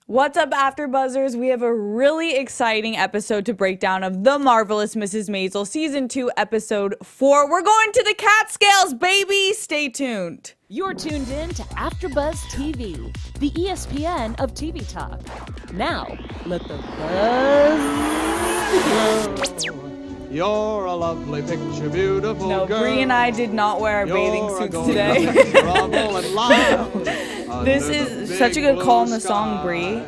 What's up, AfterBuzzers? We have a really exciting episode to break down of The Marvelous Mrs. Maisel, Season 2, Episode 4. We're going to the Catskills, baby! Stay tuned. You're tuned in to AfterBuzz TV, the ESPN of TV talk. Now, let the buzz flow. You're a lovely picture, beautiful No, girl. Bree and I did not wear our bathing suits today. This is such a good call in the song, Bree.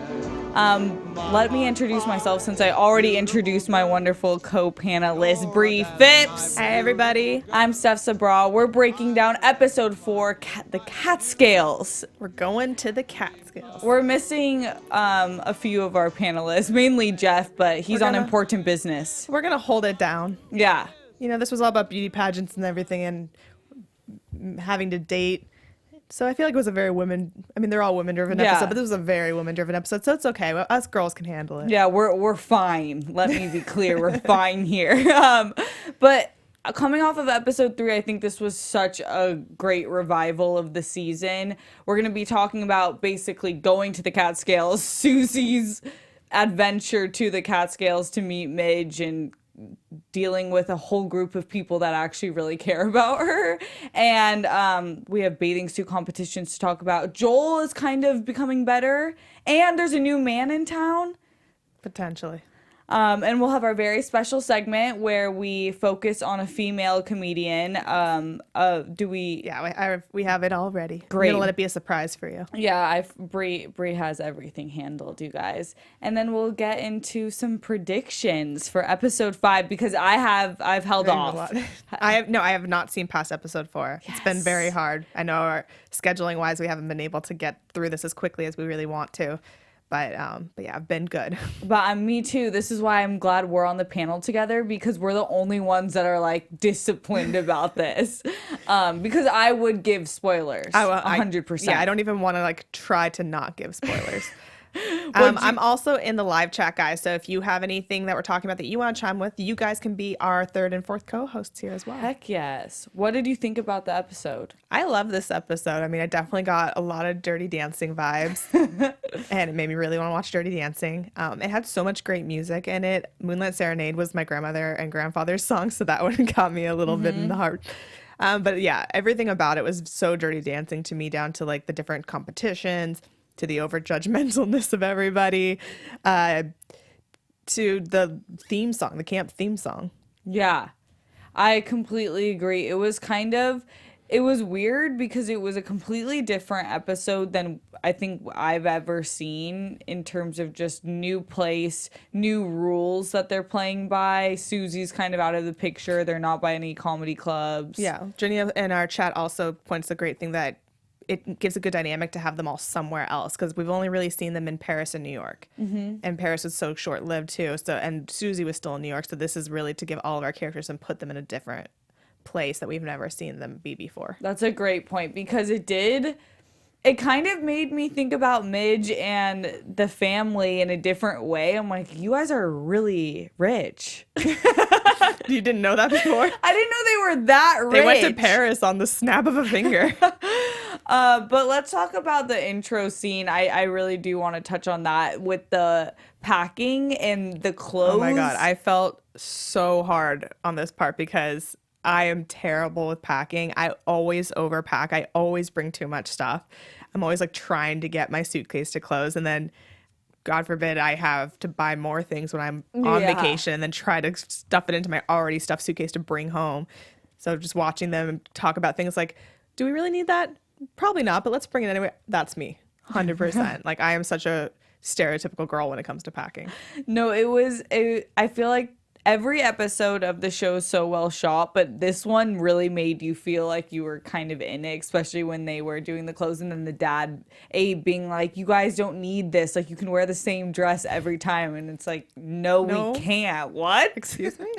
Let me introduce myself since I already introduced my wonderful co-panelist, Bree Phipps. Hey, everybody. I'm Steph Sabra. We're breaking down Episode 4, the Catskills. We're going to the Catskills. We're missing a few of our panelists, mainly Jeff, but he's on important business. We're going to hold it down. Yeah. You know, this was all about beauty pageants and everything and having to date. So I feel like it was a very they're all women-driven episode, but this was a very women-driven episode, so it's okay. Us girls can handle it. Yeah, we're fine. Let me be clear. We're fine here. But coming off of Episode 3, I think this was such a great revival of the season. We're going to be talking about basically going to the Catskills, Susie's adventure to the Catskills to meet Midge and dealing with a whole group of people that actually really care about her. And we have bathing suit competitions to talk about. Joel is kind of becoming better. And there's a new man in town. Potentially. And we'll have our very special segment where we focus on a female comedian. Do we? Yeah, we have it all ready. Great. I'm gonna let it be a surprise for you. Yeah, Bree has everything handled, you guys. And then we'll get into some predictions for Episode 5 because I've held off. I have not seen past Episode 4. Yes. It's been very hard. I know our scheduling wise, we haven't been able to get through this as quickly as we really want to. But yeah, I've been good. But me too. This is why I'm glad we're on the panel together because we're the only ones that are like disciplined about this. Because I would give spoilers 100%. Yeah, I don't even want to like try to not give spoilers. I'm also in the live chat, guys. So if you have anything that we're talking about that you want to chime with, you guys can be our third and fourth co-hosts here as well. Heck yes. What did you think about the episode? I love this episode. I mean, I definitely got a lot of Dirty Dancing vibes, and it made me really want to watch Dirty Dancing. It had so much great music in it. Moonlight Serenade was my grandmother and grandfather's song, so that one got me a little bit in the heart. But yeah, everything about it was so Dirty Dancing to me, down to like the different competitions, to the over-judgmentalness of everybody, to the theme song, the camp theme song. Yeah, I completely agree. It was weird because it was a completely different episode than I think I've ever seen in terms of just new place, new rules that they're playing by. Susie's kind of out of the picture. They're not by any comedy clubs. Yeah, Jenny in our chat also points the great thing that it gives a good dynamic to have them all somewhere else because we've only really seen them in Paris and New York. Mm-hmm. And Paris was so short-lived too. So and Susie was still in New York. So this is really to give all of our characters and put them in a different place that we've never seen them be before. That's a great point because it kind of made me think about Midge and the family in a different way. I'm like, you guys are really rich. You didn't know that before? I didn't know they were that rich. They went to Paris on the snap of a finger. But let's talk about the intro scene. I really do want to touch on that with the packing and the clothes. Oh my God. I felt so hard on this part because I am terrible with packing. I always overpack. I always bring too much stuff. I'm always like trying to get my suitcase to close, and then God forbid I have to buy more things when I'm on vacation and then try to stuff it into my already stuffed suitcase to bring home. So just watching them talk about things like, do we really need that? Probably not, but let's bring it anyway. That's me, 100%. Like I am such a stereotypical girl when it comes to packing. No, I feel like every episode of the show is so well shot, but this one really made you feel like you were kind of in it, especially when they were doing the clothes and then the dad, Abe, being like, you guys don't need this. Like, you can wear the same dress every time. And it's like, no. We can't. What? Excuse me?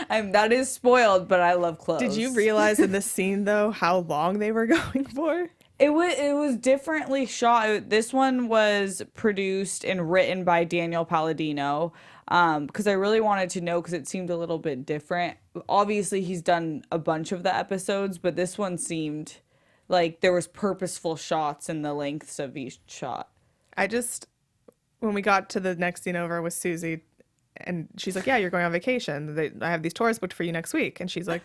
That is spoiled, but I love clothes. Did you realize in this scene, though, how long they were going for? It was differently shot. This one was produced and written by Daniel Palladino. Because I really wanted to know because it seemed a little bit different. Obviously, he's done a bunch of the episodes, but this one seemed like there was purposeful shots in the lengths of each shot. when we got to the next scene over with Susie, and she's like, yeah, you're going on vacation. I have these tours booked for you next week. And she's like,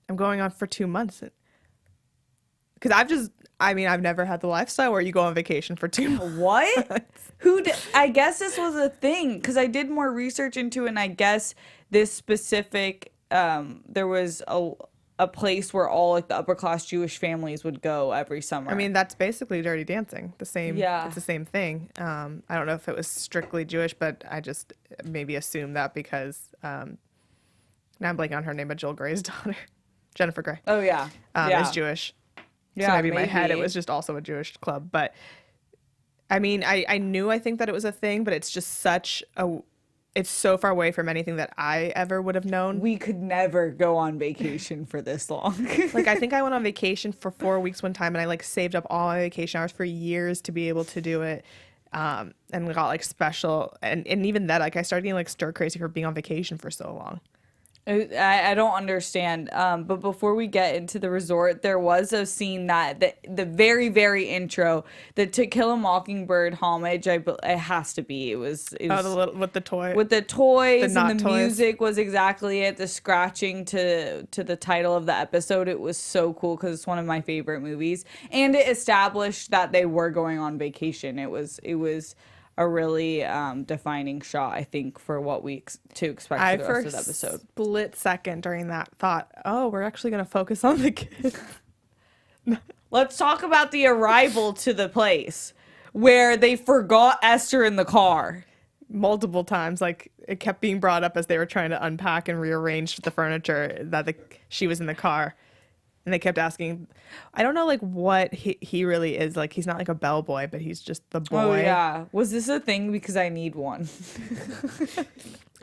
I'm going on for 2 months. Because I've never had the lifestyle where you go on vacation for 2 months. What? I guess this was a thing because I did more research into it, and I guess this specific, there was a place where all like the upper class Jewish families would go every summer. I mean, that's basically Dirty Dancing. It's the same thing. I don't know if it was strictly Jewish, but I just maybe assumed that because now I'm blanking on her name, but Joel Grey's daughter, Jennifer Grey. Oh yeah, is Jewish. Yeah, so maybe in my head it was just also a Jewish club. But I mean, I think that it was a thing, but it's just it's so far away from anything that I ever would have known. We could never go on vacation for this long. Like, I think I went on vacation for 4 weeks one time, and I like saved up all my vacation hours for years to be able to do it. And got like special, and even that, like I started getting like stir crazy for being on vacation for so long. I don't understand. But before we get into the resort, there was a scene that the very, very intro, the To Kill a Mockingbird homage, it has to be. It was with the toys. With the toys the and the toys. music was exactly it. The scratching to the title of the episode. It was so cool because it's one of my favorite movies. And it established that they were going on vacation. It was a really defining shot, I think, for what to expect for the rest of the episode. Split second during that thought, oh, we're actually going to focus on the kids. Let's talk about the arrival to the place where they forgot Esther in the car. Multiple times, like it kept being brought up as they were trying to unpack and rearrange the furniture that she was in the car. And they kept asking, I don't know, like, what he really is. Like, he's not like a bellboy, but he's just the boy. Oh, yeah. Was this a thing? Because I need one.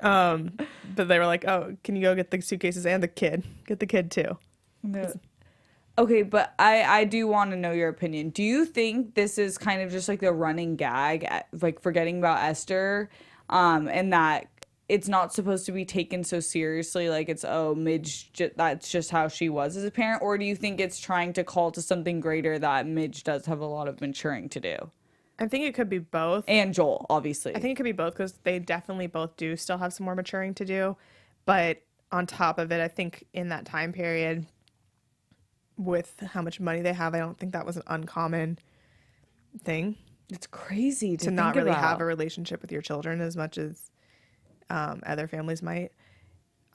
But they were like, oh, can you go get the suitcases and the kid? Get the kid, too. No. Okay, but I do want to know your opinion. Do you think this is kind of just like the running gag, like forgetting about Esther, and that it's not supposed to be taken so seriously, like it's, oh, Midge, that's just how she was as a parent? Or do you think it's trying to call to something greater that Midge does have a lot of maturing to do? I think it could be both. And Joel, obviously. I think it could be both because they definitely both do still have some more maturing to do. But on top of it, I think in that time period, with how much money they have, I don't think that was an uncommon thing. It's crazy to not really about. Have a relationship with your children as much as other families might.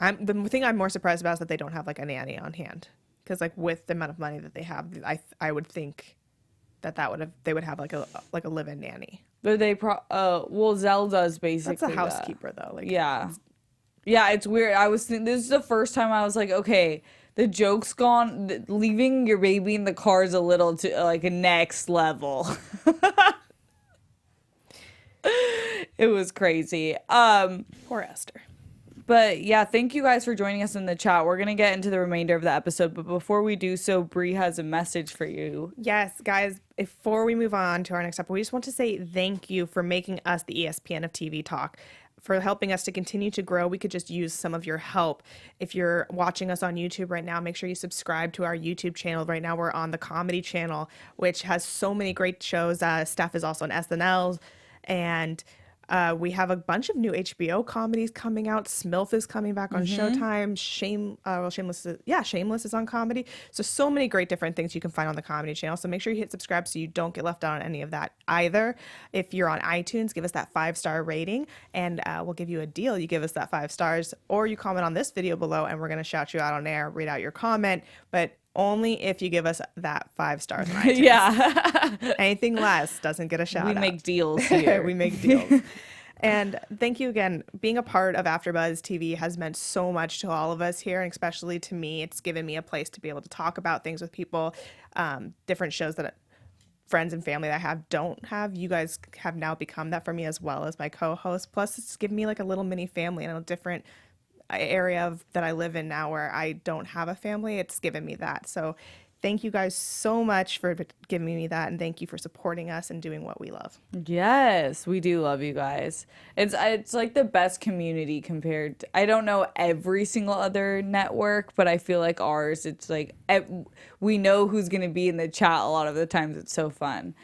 The thing I'm more surprised about is that they don't have like a nanny on hand, because like with the amount of money that they have, I would think they would have like a live-in nanny. But well, Zell does basically. That's a housekeeper though. Like yeah, it's weird. I was thinking this is the first time I was like, okay, the joke's gone. Leaving your baby in the car is a little to like a next level. It was crazy. Poor Esther. But yeah, thank you guys for joining us in the chat. We're going to get into the remainder of the episode. But before we do so, Bree has a message for you. Yes, guys, before we move on to our next episode, we just want to say thank you for making us the ESPN of TV talk, for helping us to continue to grow. We could just use some of your help. If you're watching us on YouTube right now, make sure you subscribe to our YouTube channel. Right now, we're on the comedy channel, which has so many great shows. Steph is also on SNL. And we have a bunch of new HBO comedies coming out. Smilf is coming back on Showtime. Shameless is on comedy. So many great different things you can find on the comedy channel. So make sure you hit subscribe so you don't get left out on any of that either. If you're on iTunes, give us that 5-star rating, and we'll give you a deal. You give us that 5 stars, or you comment on this video below, and we're going to shout you out on air, read out your comment. But only if you give us that 5 stars on iTunes. Yeah. Anything less doesn't get a shout out. We make deals here. We make deals. And thank you again. Being a part of AfterBuzz TV has meant so much to all of us here, and especially to me. It's given me a place to be able to talk about things with people, different shows that friends and family that I don't have. You guys have now become that for me, as well as my co-host. Plus, it's given me like a little mini family in a different area that I live in now where I don't have a family. It's given me that. So thank you guys so much for giving me that, and thank you for supporting us and doing what we love. Yes, we do love you guys. It's like the best community compared to, I don't know every single other network, but I feel like ours, it's like we know who's going to be in the chat a lot of the times. It's so fun.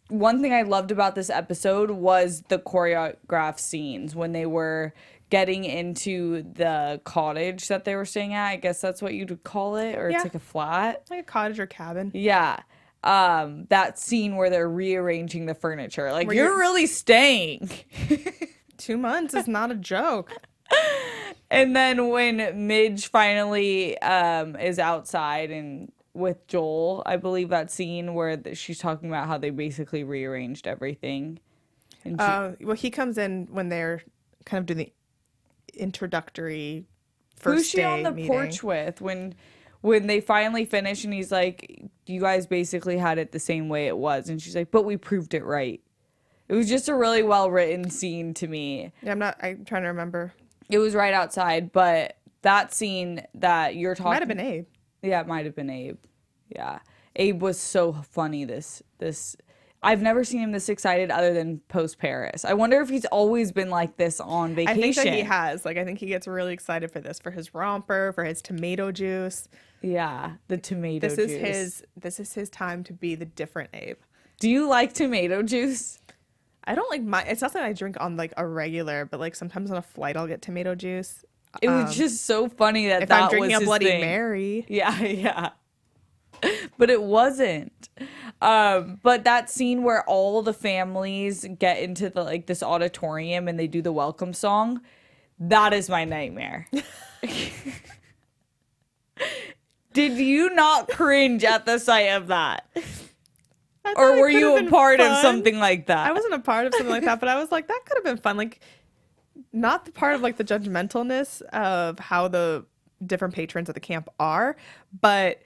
one thing I loved about this episode was the choreographed scenes when they were getting into the cottage that they were staying at. I guess that's what you'd call it, or Yeah. it's like a flat. Like a cottage or cabin. Yeah. That scene where they're rearranging the furniture. Like, Where you're you're- really staying. 2 months is not a joke. And then when Midge finally is outside and with Joel, I believe that scene where she's talking about how they basically rearranged everything. And Well, he comes in when they're kind of doing the introductory first who's she day on the meeting. porch with when they finally finish and he's like, you guys basically had it the same way it was, and she's like, but we proved it right. It was just a really well written scene to me. Yeah, I'm trying to remember. It was right outside, but that scene that you're talking, Might have been Abe. yeah, it might have been Abe. Yeah, Abe was so funny. This I've never seen him this excited other than post Paris. I wonder if he's always been like this on vacation. I think that he has. Like, I think he gets really excited for this, for his romper, for his tomato juice. Yeah, the tomato This juice. is his time to be the different Abe. Do you like tomato juice? I don't like it's not that I drink on like a regular, but like sometimes on a flight I'll get tomato juice. It was just so funny that If that I'm drinking was a his Bloody thing. Mary. Yeah, yeah. But it wasn't. But that scene where all the families get into the like this auditorium and they do the welcome song, that is my nightmare. Did you not cringe at the sight of that? I thought Or it were could've you a been part of fun. something like that? I wasn't a part of something like that, but I was like, that could have been fun. Like, not the part of like the judgmentalness of how the different patrons of the camp are, but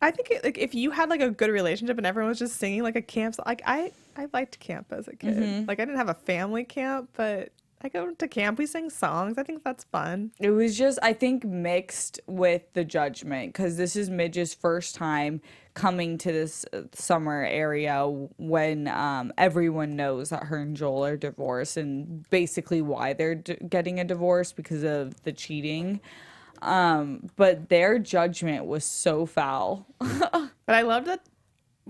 I think like if you had like a good relationship and everyone was just singing like a camp, like I liked camp as a kid. Mm-hmm. Like I didn't have a family camp, but I go to camp, we sing songs. I think that's fun. It was just, I think, mixed with the judgment because this is Midge's first time coming to this summer area when everyone knows that her and Joel are divorced and basically why they're getting a divorce because of the cheating. But their judgment was so foul. But I loved that.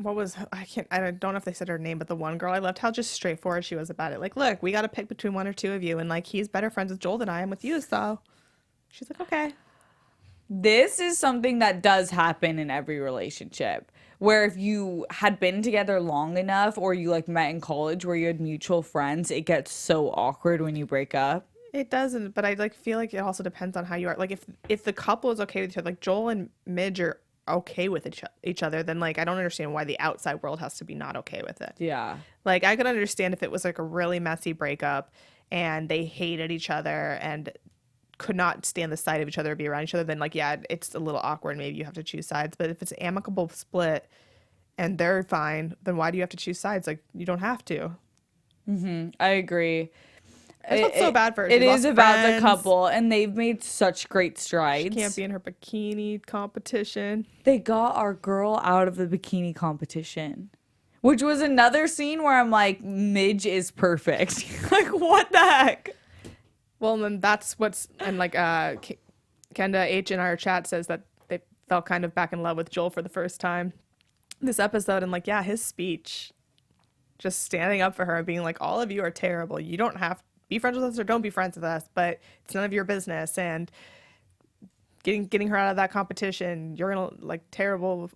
I don't know if they said her name, but the one girl, I loved how just straightforward she was about it. Like, look, we got to pick between one or two of you, and like he's better friends with Joel than I am with you, so she's like, okay. This is something that does happen in every relationship where if you had been together long enough or you like met in college where you had mutual friends, it gets so awkward when you break up. It doesn't, but I like feel like it also depends on how you are. Like if the couple is okay with each other, like Joel and Midge are okay with each other, then like I don't understand why the outside world has to be not okay with it. Yeah. Like I could understand if it was like a really messy breakup and they hated each other and could not stand the sight of each other or be around each other, then like yeah, it's a little awkward. Maybe you have to choose sides. But if it's an amicable split and they're fine, then why do you have to choose sides? Like you don't have to. I agree. I felt so bad for her. It She is lost about the friends. couple, and they've made such great strides. She can't be in her bikini competition. They got our girl out of the bikini competition, which was another scene where I'm like, Midge is perfect. Like, what the heck? Well, and then that's what's, and like Kenda H in our chat says that they felt kind of back in love with Joel for the first time this episode. And like, yeah, his speech, just standing up for her and being like, all of you are terrible. You don't have to be friends with us or don't be friends with us, but it's none of your business. And getting her out of that competition, you're gonna like terrible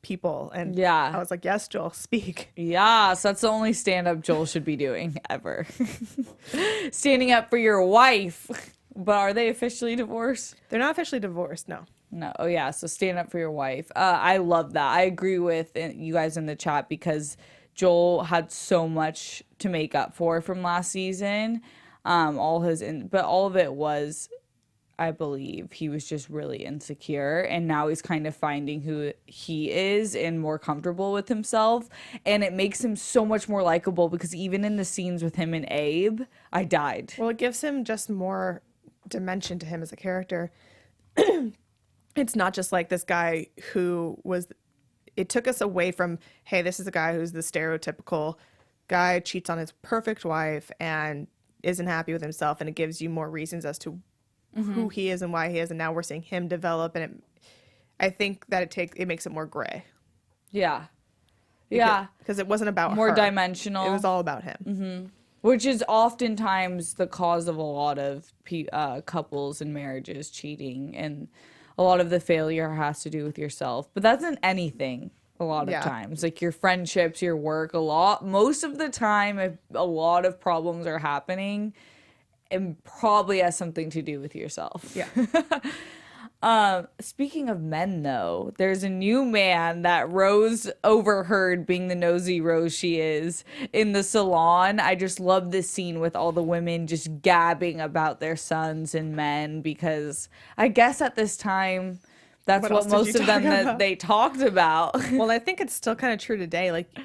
people. And Yeah. I was like, yes, Joel, speak. Yeah, so that's the only stand-up Joel should be doing ever. Standing up for your wife. But are they officially divorced? They're not officially divorced, no. No. Oh, yeah. So stand up for your wife. I love that. I agree with you guys in the chat because Joel had so much to make up for from last season. But all of it was, I believe, he was just really insecure. And now he's kind of finding who he is and more comfortable with himself. And it makes him so much more likable because even in the scenes with him and Abe, I died. Well, it gives him just more dimension to him as a character. It's not just like this guy who was, it took us away from, hey, this is a guy who's the stereotypical guy, cheats on his perfect wife and isn't happy with himself. And it gives you more reasons as to who he is and why he is. And now we're seeing him develop. And I think that it makes it more gray. Yeah. Yeah. Because it wasn't about More her. dimensional. It was all about him. Which is oftentimes the cause of a lot of couples and marriages cheating, and a lot of the failure has to do with yourself. But that's in anything a lot of times. Like your friendships, your work, most of the time, if a lot of problems are happening, it probably has something to do with yourself. Yeah. Speaking of men, though, there's a new man that Rose overheard, being the nosy Rose she is, in the salon. I just love this scene with all the women just gabbing about their sons and men, because I guess at this time, that's what most of them that they talked about. Well, I think it's still kind of true today. Like,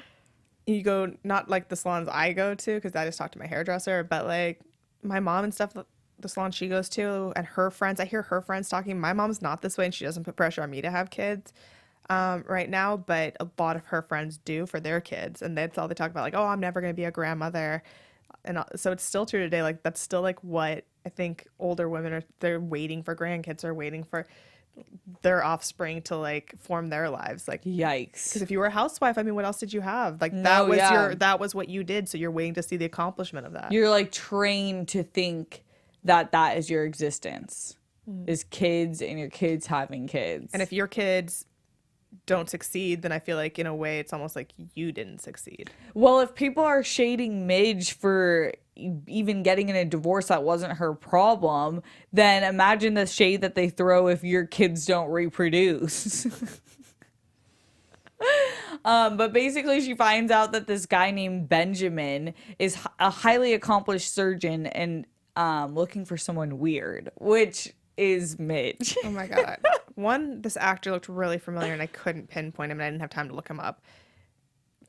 you go, not like the salons I go to, because I just talked to my hairdresser, but like my mom and stuff, the salon she goes to, and her friends, I hear her friends talking. My mom's not this way, and she doesn't put pressure on me to have kids right now, but a lot of her friends do for their kids, and that's all they talk about, like, oh, I'm never going to be a grandmother. And so it's still true today. Like, that's still like what I think older women are, they're waiting for grandkids, or waiting for their offspring to like form their lives. Like, Yikes. because if you were a housewife, I mean, what else did you have? Like, that was what you did, so you're waiting to see the accomplishment of that. You're like trained to think that is your existence, is kids and your kids having kids. And if your kids don't succeed, then I feel like in a way it's almost like you didn't succeed. Well, if people are shading Midge for even getting in a divorce that wasn't her problem, then imagine the shade that they throw if your kids don't reproduce. But basically she finds out that this guy named Benjamin is a highly accomplished surgeon and looking for someone weird, which is Midge. Oh my God. One, this actor looked really familiar and I couldn't pinpoint him and I didn't have time to look him up.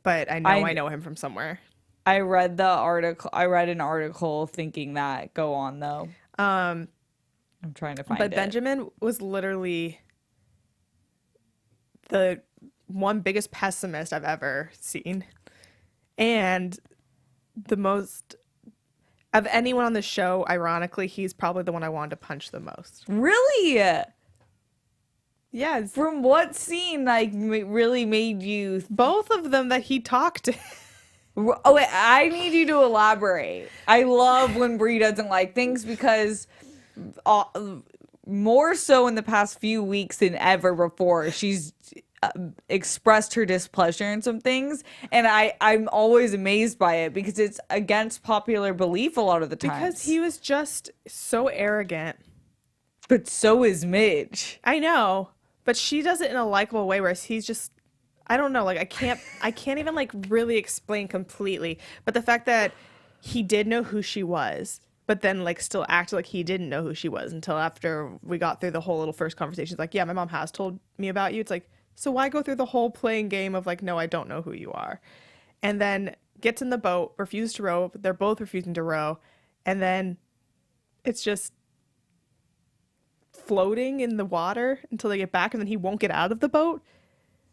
But I know him from somewhere. I read an article thinking that. Go on though. I'm trying to find it. But Benjamin was literally the one biggest pessimist I've ever seen. And the most of anyone on the show, ironically, he's probably the one I wanted to punch the most. Really? Yes. From what scene really made you? Both of them that he talked to. Oh wait, I need you to elaborate. I love when Brie doesn't like things, because more so in the past few weeks than ever before, she's expressed her displeasure in some things, and I'm always amazed by it, because it's against popular belief a lot of the time. Because he was just so arrogant. But so is Midge. I know, but she does it in a likable way, whereas he's just, I don't know, like I can't even like really explain completely. But the fact that he did know who she was, but then like still acted like he didn't know who she was until after we got through the whole little first conversation. It's like, yeah, my mom has told me about you. It's like, so why go through the whole playing game of like, no, I don't know who you are. And then gets in the boat, refuses to row. They're both refusing to row. And then it's just floating in the water until they get back, and then he won't get out of the boat.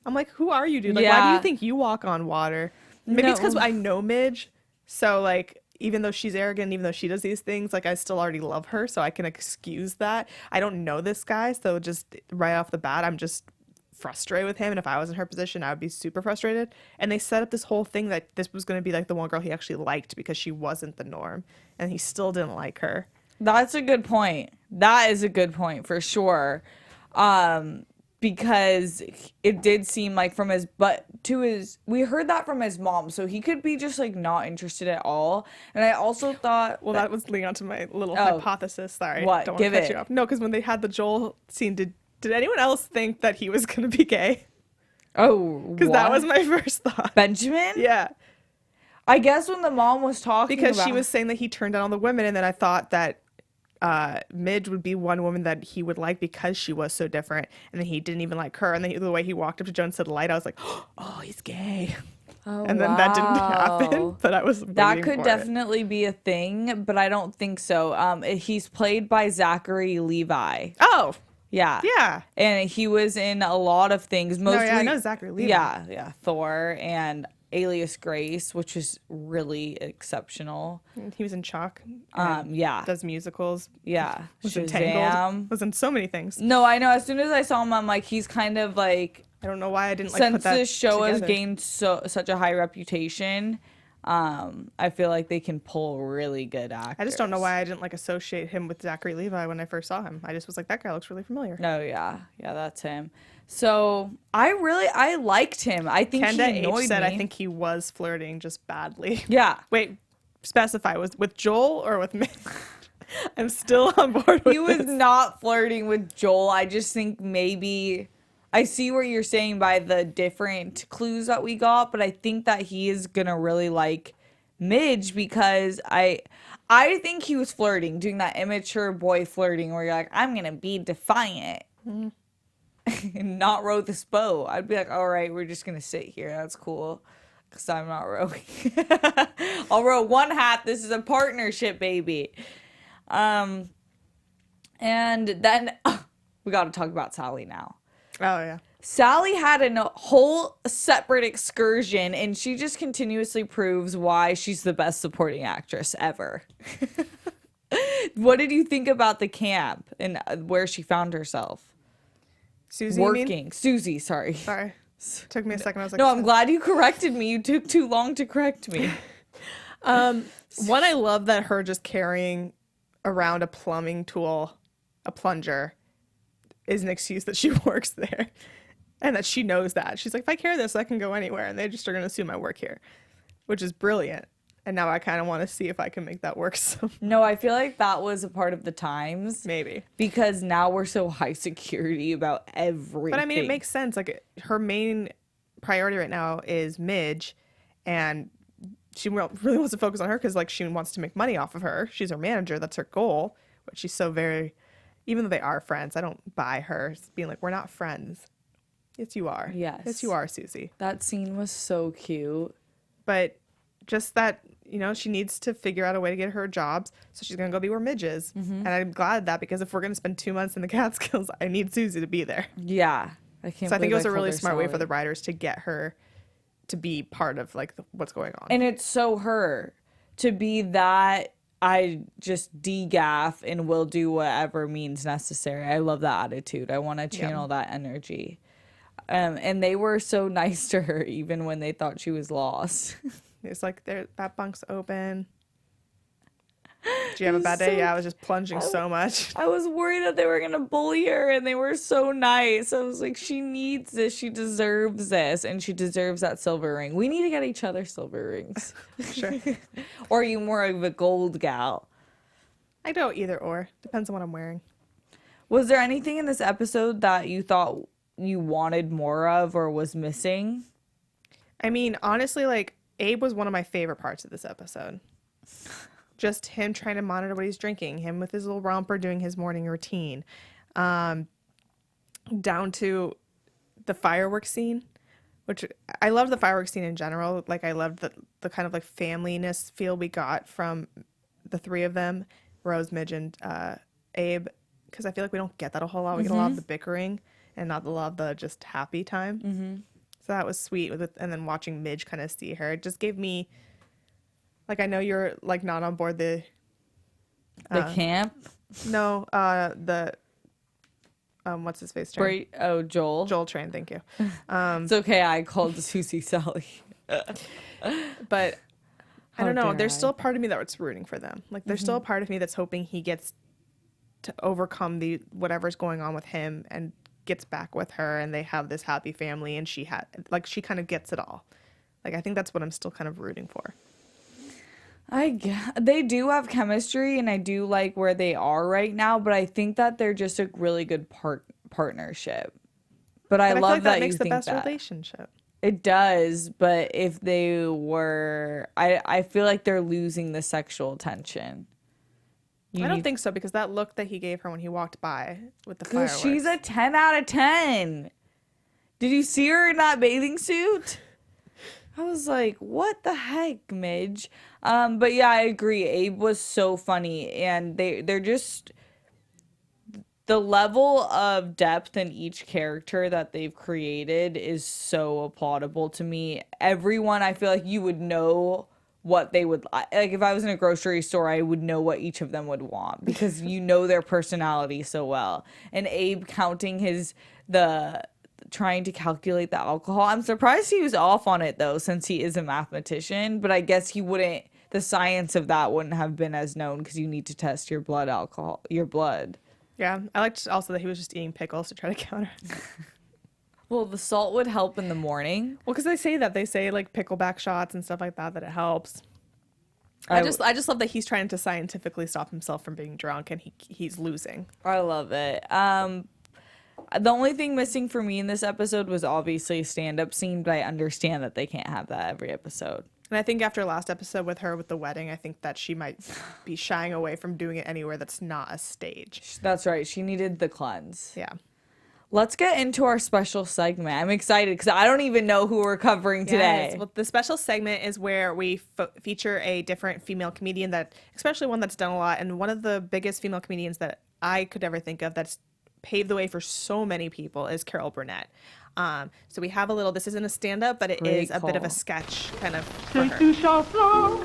I'm like, who are you, dude? Like, why do you think you walk on water? Maybe it's because I know Midge. So like, even though she's arrogant, even though she does these things, like I still already love her. So I can excuse that. I don't know this guy. So just right off the bat, I'm just frustrated with him, and if I was in her position, I would be super frustrated. And they set up this whole thing that this was going to be like the one girl he actually liked, because she wasn't the norm, and he still didn't like her. That's a good point. That is a good point for sure. Because it did seem like from his butt to his, we heard that from his mom, so he could be just like not interested at all. And I also thought, well, that was leading on to my little hypothesis. Sorry, what? Don't Give want to cut it. you off. No, because when they had the Joel scene, did anyone else think that he was going to be gay? Oh, because that was my first thought. Benjamin? Yeah. I guess when the mom was talking because about, she was saying that he turned down all the women, and then I thought that Midge would be one woman that he would like because she was so different, and then he didn't even like her, and then the way he walked up to Joe and said light, I was like, oh, he's gay. Oh, and then that didn't happen, but I was that could definitely be a thing, but I don't think so. He's played by Zachary Levi. Oh, yeah, and he was in a lot of things. I know Zachary Levi. Yeah, Thor, and Alias Grace, which is really exceptional. He was in Chalk. Yeah. Does musicals. Yeah. Was in Shazam. Tangled. Was in so many things. No, I know. As soon as I saw him, I'm like, he's kind of like, I don't know why I didn't like since put that this show has together. gained such a high reputation, I feel like they can pull really good actors. I just don't know why I didn't like associate him with Zachary Levi when I first saw him. I just was like, that guy looks really familiar. No, yeah, that's him. So I liked him. I think Kenda he annoyed H said me. I think he was flirting just badly. Yeah, Wait, specify, was with Joel or with me? I'm still on board with he was this. not flirting with Joel. I just think maybe I see what you're saying by the different clues that we got, but I think that he is gonna really like Midge because I think he was flirting, doing that immature boy flirting where you're like, I'm gonna be defiant. And not row this boat. I'd be like, all right, we're just gonna sit here. That's cool, because I'm not rowing. I'll row one half. This is a partnership, baby. And then we got to talk about Sally now. Oh, yeah. Sally had a whole separate excursion, and she just continuously proves why she's the best supporting actress ever. What did you think about the camp and where she found herself? Susie, you mean? Working. Susie, sorry. Sorry. Took me a second. I was like, No, I'm glad you corrected me. You took too long to correct me. One, I love that her just carrying around a plumbing tool, a plunger, is an excuse that she works there. And that she knows that. She's like, if I carry this, I can go anywhere. And they just are going to assume I work here, which is brilliant. And now I kind of want to see if I can make that work. No, I feel like that was a part of the times. Maybe. Because now we're so high security about everything. But I mean, it makes sense. Like, her main priority right now is Midge. And she really wants to focus on her because, like, she wants to make money off of her. She's her manager. That's her goal. But she's so very, even though they are friends, I don't buy her being like, we're not friends. Yes, you are. Yes. Yes, you are, Susie. That scene was so cute. But just that, you know, she needs to figure out a way to get her jobs. So she's going to go be where Midge is. And I'm glad that because if we're going to spend 2 months in the Catskills, I need Susie to be there. Yeah. I think it was a really called her smart way for Sally. the writers to get her to be part of, like, what's going on. And it's so her to be that I just degaff and will do whatever means necessary. I love that attitude. I want to channel that energy. And they were so nice to her even when they thought she was lost. It's like, that bunk's open. Did you have a bad day? Yeah, I was just plunging so much. I was worried that they were going to bully her, and they were so nice. I was like, she needs this. She deserves this, and she deserves that silver ring. We need to get each other silver rings. Sure. Or are you more of a gold gal? I go either or. Depends on what I'm wearing. Was there anything in this episode that you thought you wanted more of or was missing? I mean, honestly, like, Abe was one of my favorite parts of this episode. Just him trying to monitor what he's drinking, him with his little romper doing his morning routine, down to the fireworks scene, which I love the fireworks scene in general. Like, I loved the kind of like familyness feel we got from the three of them, Rose, Midge, and Abe, because I feel like we don't get that a whole lot. We get a lot of the bickering and not a lot of the just happy time. So that was sweet. And then watching Midge kind of see her, it just gave me, like, I know you're, like, not on board the camp? No, what's his face train? Joel. Joel train, thank you. It's okay, I called Susie Sally. But I don't know. dare There's I? still a part of me that's rooting for them. Like, there's still a part of me that's hoping he gets to overcome whatever's going on with him and gets back with her, and they have this happy family, and she kind of gets it all. Like, I think that's what I'm still kind of rooting for. They do have chemistry, and I do like where they are right now, but I think that they're just a really good partnership. But I feel love like that makes you the think best that. relationship. It does, but if they were, I feel like they're losing the sexual tension. I don't think so, because that look that he gave her when he walked by with the fireworks. She's a 10 out of 10. Did you see her in that bathing suit? I was like, what the heck, Midge? But yeah, I agree. Abe was so funny, and they're just, the level of depth in each character that they've created is so applaudable to me. Everyone, I feel like you would know what they would like. If I was in a grocery store, I would know what each of them would want because you know their personality so well. And Abe counting trying to calculate the alcohol. I'm surprised he was off on it though, since he is a mathematician, but I guess the science of that wouldn't have been as known because you need to test your blood. Yeah, I liked also that he was just eating pickles to try to counter. Well, the salt would help in the morning. Well, because they say like pickleback shots and stuff like that it helps. I just love that he's trying to scientifically stop himself from being drunk and he's losing. I love it. The only thing missing for me in this episode was obviously a stand-up scene, but I understand that they can't have that every episode. And I think after last episode with her with the wedding, I think that she might be shying away from doing it anywhere that's not a stage. That's right. She needed the cleanse. Yeah. Let's get into our special segment. I'm excited because I don't even know who we're covering today. Yes. Well, the special segment is where we feature a different female comedian, especially one that's done a lot, and one of the biggest female comedians that I could ever think of that's paved the way for so many people is Carol Burnett. So we have this isn't a stand-up, but it is a bit of a sketch kind of for her. Une chanson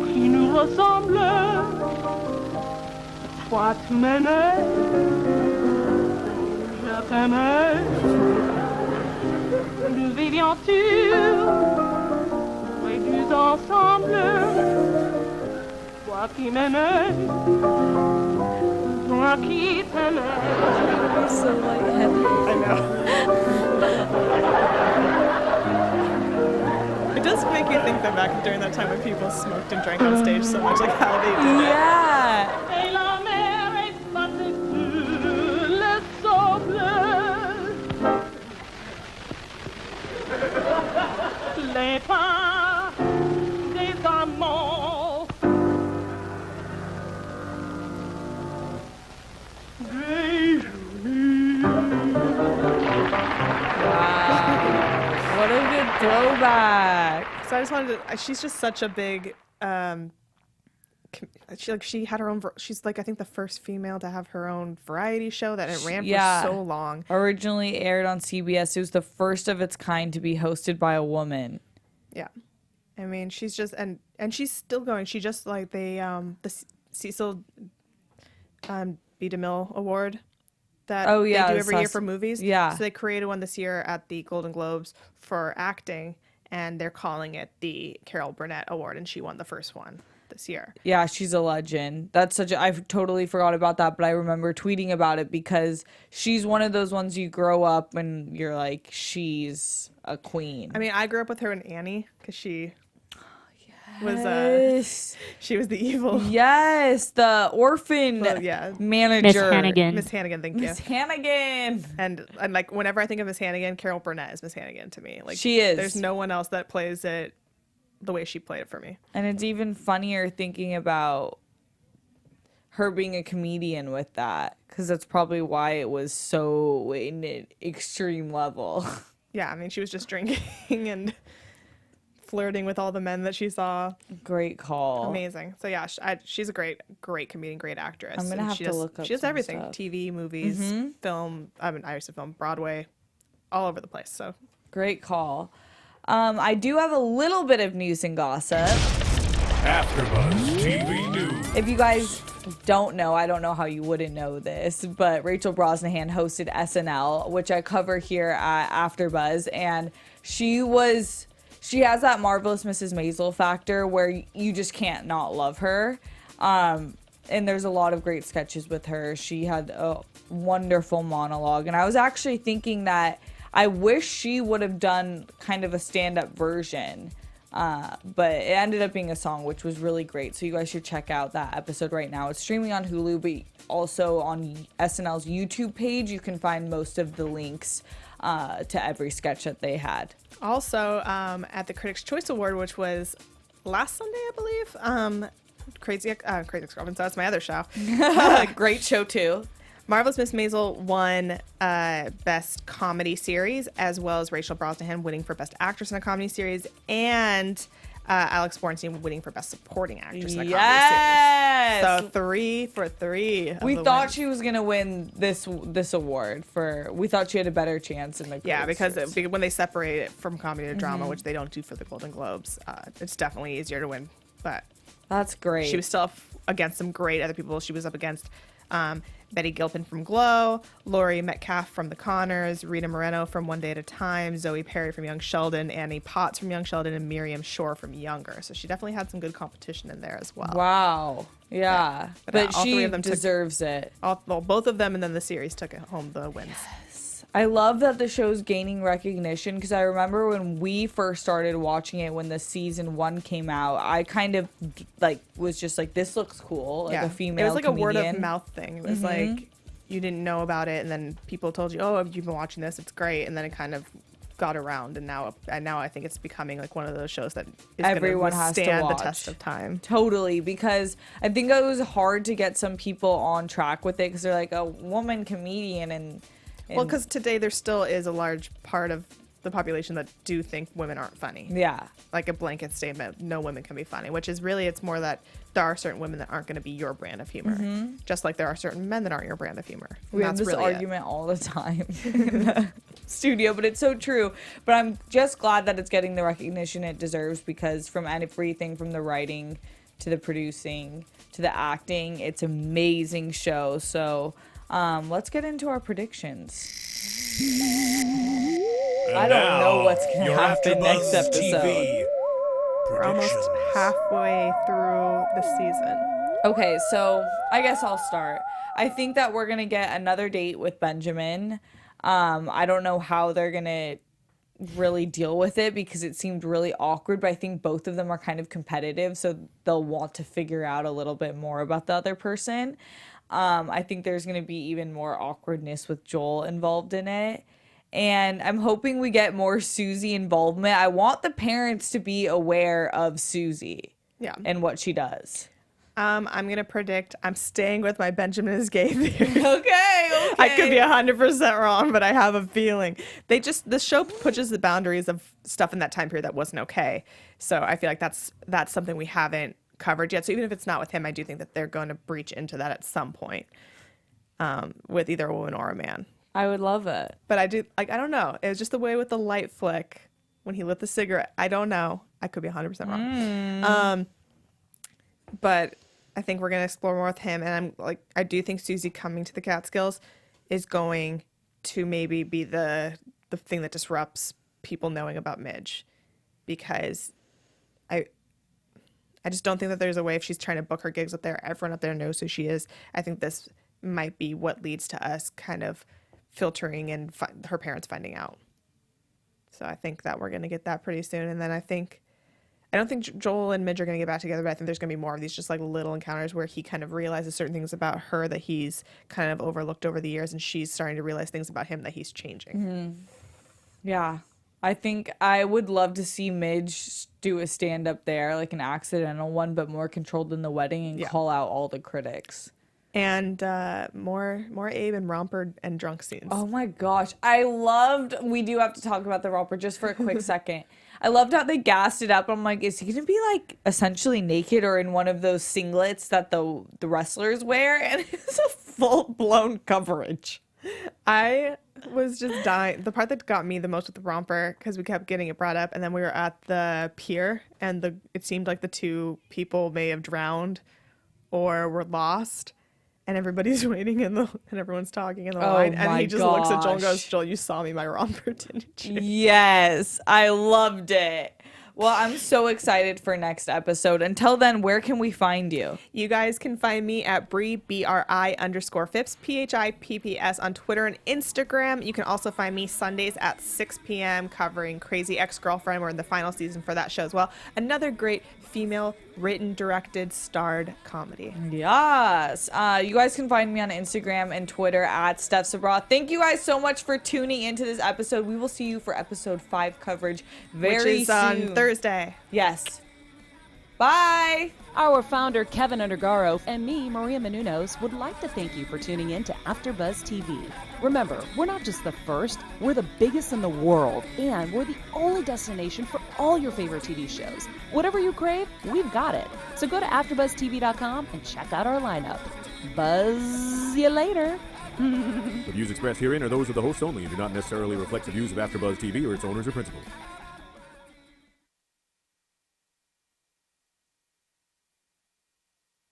qui nous ressemble. Toi tu m'aimais, je t'aimais. Nous vivions tous ensemble. Toi qui m'aimais, toi qui t'aimais. So lightheaded. I know. It does make you think that back during that time when people smoked and drank on stage so much, like how they did it. Yeah. Et la mer est battue sur le sable. Les pas des amants. What a good throwback. So I just wanted to, she's just such a big, she had her own, she's like, I think the first female to have her own variety show that it ran for so long. Originally aired on CBS. It was the first of its kind to be hosted by a woman. Yeah. I mean, she's just, and she's still going. She just like the Cecil B. DeMille Award that they do every year for movies. Yeah. So they created one this year at the Golden Globes for acting, and they're calling it the Carol Burnett Award, and she won the first one this year. Yeah, she's a legend. I've totally forgot about that, but I remember tweeting about it because she's one of those ones you grow up and you're like, she's a queen. I mean, I grew up with her in Annie because she was she was the evil. Yes, the orphan manager. Miss Hannigan. Miss Hannigan, thank you. Miss Hannigan. And like whenever I think of Miss Hannigan, Carol Burnett is Miss Hannigan to me. Like she is. There's no one else that plays it the way she played it for me. And it's even funnier thinking about her being a comedian with that, because that's probably why it was so in an extreme level. Yeah, I mean, she was just drinking and flirting with all the men that she saw. Great call. Amazing. So yeah, she's a great comedian, great actress. I'm gonna have to look up. She does some everything: stuff. TV, movies, film. I used to film Broadway, all over the place. So great call. I do have a little bit of news and gossip. AfterBuzz TV News. If you guys don't know, I don't know how you wouldn't know this, but Rachel Brosnahan hosted SNL, which I cover here at AfterBuzz, and she has that Marvelous Mrs. Maisel factor where you just can't not love her. And there's a lot of great sketches with her. She had a wonderful monologue, and I was actually thinking that I wish she would have done kind of a stand-up version. But it ended up being a song, which was really great. So you guys should check out that episode right now. It's streaming on Hulu, but also on SNL's YouTube page, you can find most of the links to every sketch that they had. Also, at the Critics' Choice Award, which was last Sunday, I believe, Crazy Ex-Girlfriend, so that's my other show. Great show, too. Marvelous Miss Maisel won Best Comedy Series, as well as Rachel Brosnahan winning for Best Actress in a Comedy Series. And Alex Bornstein winning for Best Supporting Actress in a Yes! comedy series. So 3 for 3. We thought she was gonna win this award we thought she had a better chance in the Yeah, because Critics' when they separate it from comedy to drama, which they don't do for the Golden Globes, it's definitely easier to win. But That's great. she was still against some great other people. She was up against Betty Gilpin from Glow, Laurie Metcalf from The Conners, Rita Moreno from One Day at a Time, Zoe Perry from Young Sheldon, Annie Potts from Young Sheldon, and Miriam Shore from Younger. So she definitely had some good competition in there as well. Wow. Yeah. But all she three of them deserves it. Both of them and then the series took it home the wins. I love that the show's gaining recognition because I remember when we first started watching it when the season 1 came out, I kind of was just like, this looks cool. Like a female It was like comedian. a word of mouth thing. It was like you didn't know about it and then people told you, oh, you've been watching this, it's great, and then it kind of got around and now I think it's becoming like one of those shows that is Everyone gonna has to withstand the watch. test of time. Totally, because I think it was hard to get some people on track with it because they're like a woman comedian and Well, because today there still is a large part of the population that do think women aren't funny. yeah. Like a blanket statement, no women can be funny, which is really, it's more that there are certain women that aren't going to be your brand of humor. Just like there are certain men that aren't your brand of humor. And We have that's this really it. argument all the time in the studio, but it's so true. But I'm just glad that it's getting the recognition it deserves because from everything from the writing to the producing to the acting, it's an amazing show. So let's get into our predictions. I don't know what's going to happen next episode. We're almost halfway through the season. Okay, so I guess I'll start. I think that we're going to get another date with Benjamin. I don't know how they're going to really deal with it because it seemed really awkward, but I think both of them are kind of competitive, so they'll want to figure out a little bit more about the other person. I think there's going to be even more awkwardness with Joel involved in it. And I'm hoping we get more Susie involvement. I want the parents to be aware of Susie and what she does. I'm going to predict I'm staying with my Benjamin is gay theory. Okay. I could be 100% wrong, but I have a feeling. The show pushes the boundaries of stuff in that time period that wasn't okay. So I feel like that's something we haven't covered yet. So even if it's not with him, I do think that they're going to breach into that at some point with either a woman or a man. I would love it. But I don't know. It was just the way with the light flick when he lit the cigarette. I don't know. I could be 100% wrong. But I think we're going to explore more with him. And I do think Susie coming to the Catskills is going to maybe be the thing that disrupts people knowing about Midge. Because I just don't think that there's a way if she's trying to book her gigs up there, everyone up there knows who she is. I think this might be what leads to us kind of filtering and her parents finding out. So I think that we're going to get that pretty soon. And then I don't think Joel and Midge are going to get back together, but I think there's going to be more of these just like little encounters where he kind of realizes certain things about her that he's kind of overlooked over the years, and she's starting to realize things about him that he's changing. Yeah. I think I would love to see Midge do a stand-up there, like an accidental one, but more controlled than the wedding and call out all the critics. And more Abe and romper and drunk scenes. Oh my gosh. We do have to talk about the romper just for a quick second. I loved how they gassed it up. I'm like, is he going to be like essentially naked or in one of those singlets that the wrestlers wear? And it's a full-blown coverage. I was just dying. The part that got me the most with the romper, because we kept getting it brought up, and then we were at the pier, and it seemed like the two people may have drowned or were lost. And everybody's waiting and everyone's talking in the line. And he just looks at Joel and goes, Joel, you saw me in my romper, didn't you? Yes, I loved it. Well, I'm so excited for next episode. Until then, where can we find you? You guys can find me at Bri, BRI_Phipps, PHIPPS on Twitter and Instagram. You can also find me Sundays at 6 p.m. covering Crazy Ex-Girlfriend. We're in the final season for that show as well. Another great female written, directed, starred comedy. Yes. You guys can find me on Instagram and Twitter at Steph's Abroad. Thank you guys so much for tuning into this episode. We will see you for episode 5 coverage very Which is soon. on Thursday. Yes. Bye. Our founder, Keven Undergaro, and me, Maria Menounos, would like to thank you for tuning in to AfterBuzz TV. Remember, we're not just the first, we're the biggest in the world, and we're the only destination for all your favorite TV shows. Whatever you crave, we've got it. So go to AfterBuzzTV.com and check out our lineup. Buzz you later. The views expressed herein are those of the hosts only and do not necessarily reflect the views of AfterBuzz TV or its owners or principals.